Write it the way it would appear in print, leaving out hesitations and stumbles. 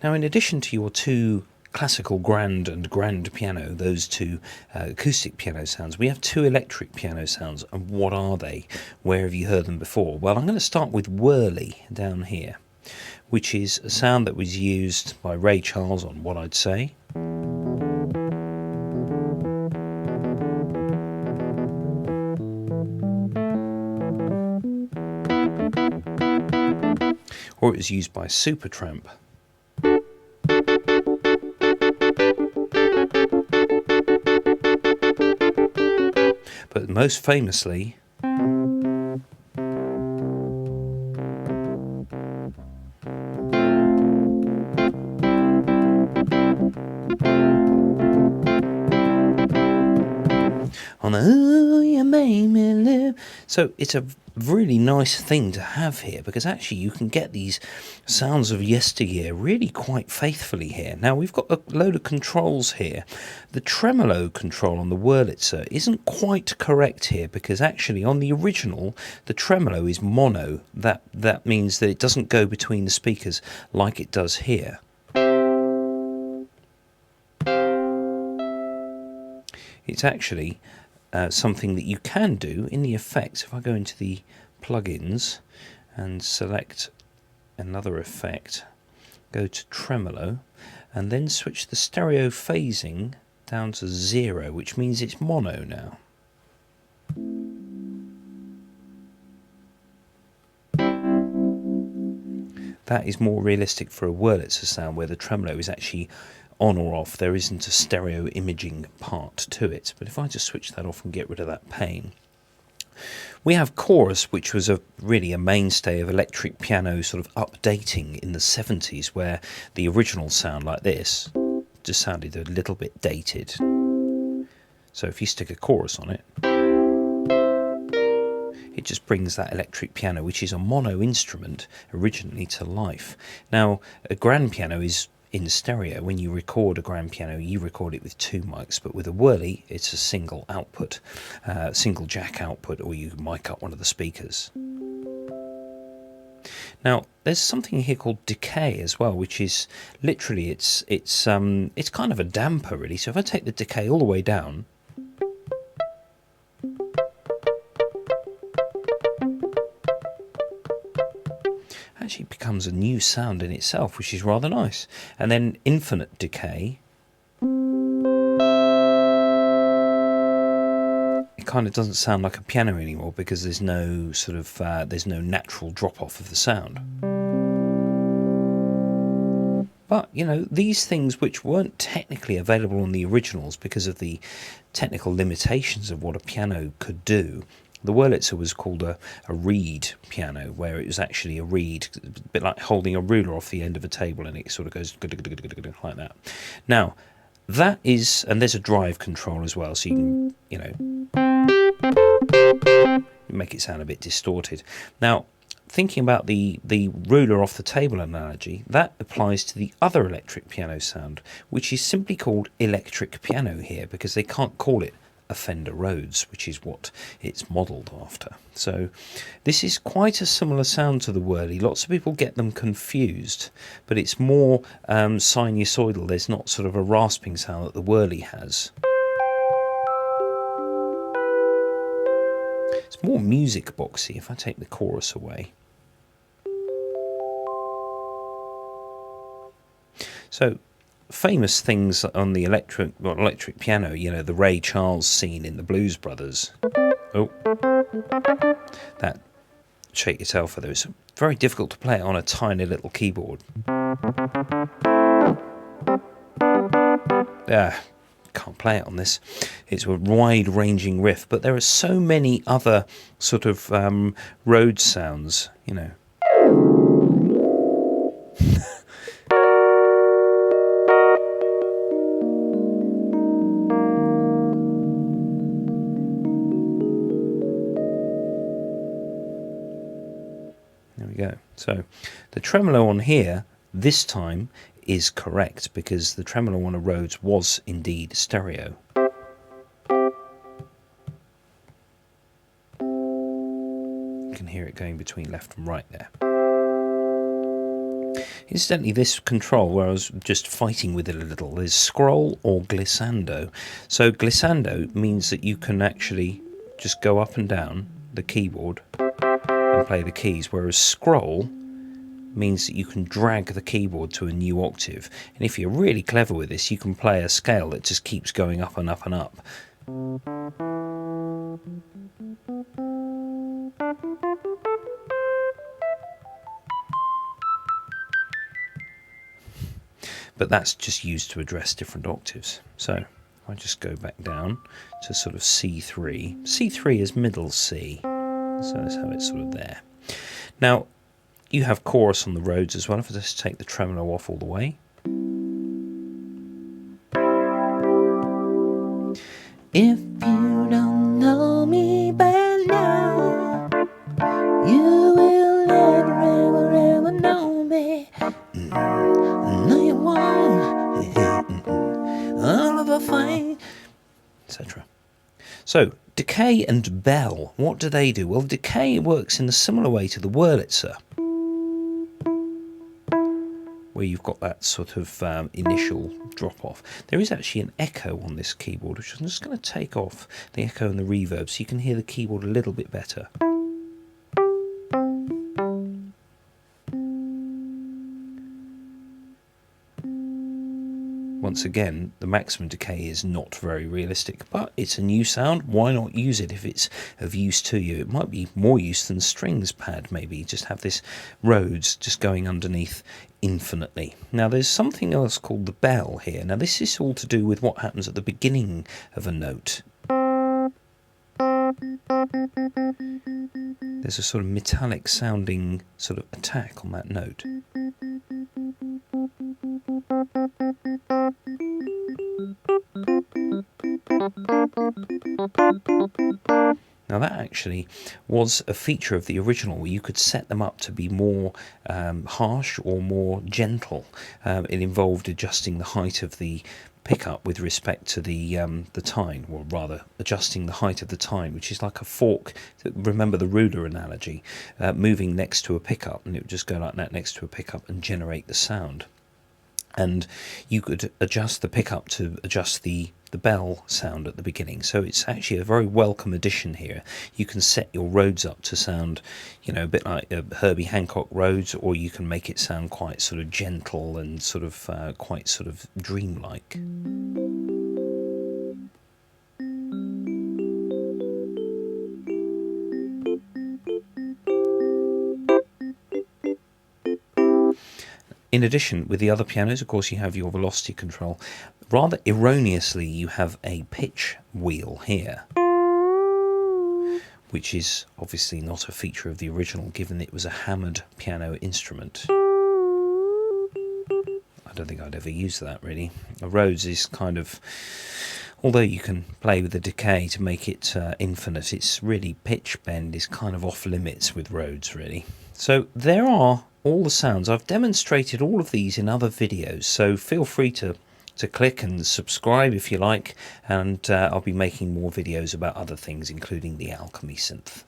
Now, in addition to your two classical grand and grand piano, those two acoustic piano sounds, we have two electric piano sounds. And what are they? Where have you heard them before? Well, I'm going to start with Wurli down here, which is a sound that was used by Ray Charles on What I'd Say. Or it was used by Supertramp. But most famously, on "Oh, you made me live." So it's a really nice thing to have here, because actually you can get these sounds of yesteryear really quite faithfully here. Now we've got a load of controls here. The tremolo control on the Wurlitzer isn't quite correct here, because actually on the original the tremolo is mono. That means that it doesn't go between the speakers like it does here. It's actually something that you can do in the effects. If I go into the plugins and select another effect, go to tremolo, and then switch the stereo phasing down to 0, which means it's mono now. That is more realistic for a Wurlitzer sound, where the tremolo is actually on or off. There isn't a stereo imaging part to it. But if I just switch that off and get rid of that pain, we have chorus, which was really a mainstay of electric piano sort of updating in the 70s, where the original sound like this just sounded a little bit dated. So if you stick a chorus on it, it just brings that electric piano, which is a mono instrument originally, to life. Now, a grand piano is in stereo. When you record a grand piano, you record it with two mics, but with a Wurli, it's a single output, single jack output, or you mic up one of the speakers. Now, there's something here called decay as well, which is literally it's kind of a damper, really. So if I take the decay all the way down, actually becomes a new sound in itself, which is rather nice. And then infinite decay, it kind of doesn't sound like a piano anymore, because there's no sort of there's no natural drop off of the sound. But you know, these things which weren't technically available on the originals because of the technical limitations of what a piano could do. The Wurlitzer was called a reed piano, where it was actually a reed, a bit like holding a ruler off the end of a table, and it sort of goes like that. Now, that is, and there's a drive control as well, so you can, you know, make it sound a bit distorted. Now, thinking about the ruler off the table analogy, that applies to the other electric piano sound, which is simply called electric piano here, because they can't call it a Fender Rhodes, which is what it's modelled after. So this is quite a similar sound to the Wurli. Lots of people get them confused, but it's more sinusoidal. There's not sort of a rasping sound that the Wurli has. It's more music boxy. If I take the chorus away. So famous things on the electric piano, you know, the Ray Charles scene in the Blues Brothers. Oh, that Shake Your Tail Feather. It's very difficult to play it on a tiny little keyboard. Can't play it on this. It's a wide-ranging riff, but there are so many other sort of Rhodes sounds, you know. Go. So the tremolo on here this time is correct, because the tremolo on a Rhodes was indeed stereo. You can hear it going between left and right there. Incidentally, this control, where I was just fighting with it a little, is scroll or glissando. So glissando means that you can actually just go up and down the keyboard and play the keys, whereas scroll means that you can drag the keyboard to a new octave. And if you're really clever with this, you can play a scale that just keeps going up and up and up. But that's just used to address different octaves. So I just go back down to sort of C3. C3 is middle C, so that's how it's sort of there. Now, you have chorus on the Rhodes as well. If I just take the tremolo off all the way. If you don't know me by now, you will never, ever, ever know me. No, you won't. All of a fight, etc. So, decay and bell, what do they do? Well, decay works in a similar way to the Wurlitzer, where you've got that sort of initial drop-off. There is actually an echo on this keyboard, which I'm just going to take off the echo and the reverb so you can hear the keyboard a little bit better. Once again, the maximum decay is not very realistic, but it's a new sound. Why not use it if it's of use to you? It might be more use than strings pad, maybe. Just have this Rhodes just going underneath infinitely. Now, there's something else called the bell here. Now, this is all to do with what happens at the beginning of a note. There's a sort of metallic sounding sort of attack on that note. Now that actually was a feature of the original, where you could set them up to be more harsh or more gentle. It involved adjusting the height of the pickup with respect to the tine, or rather adjusting the height of the tine, which is like a fork. Remember the ruler analogy, moving next to a pickup, and it would just go like that next to a pickup and generate the sound. And you could adjust the pickup to adjust the bell sound at the beginning. So it's actually a very welcome addition here. You can set your Rhodes up to sound, you know, a bit like a Herbie Hancock Rhodes, or you can make it sound quite sort of gentle and sort of quite sort of dreamlike. In addition, with the other pianos, of course, you have your velocity control. Rather erroneously, you have a pitch wheel here, which is obviously not a feature of the original, given it was a hammered piano instrument. I don't think I'd ever use that, really. A Rhodes is kind of, although you can play with the decay to make it infinite, it's really, pitch bend is kind of off limits with Rhodes, really. So there are all the sounds. I've demonstrated all of these in other videos, so feel free to click and subscribe if you like, and I'll be making more videos about other things, including the Alchemy synth.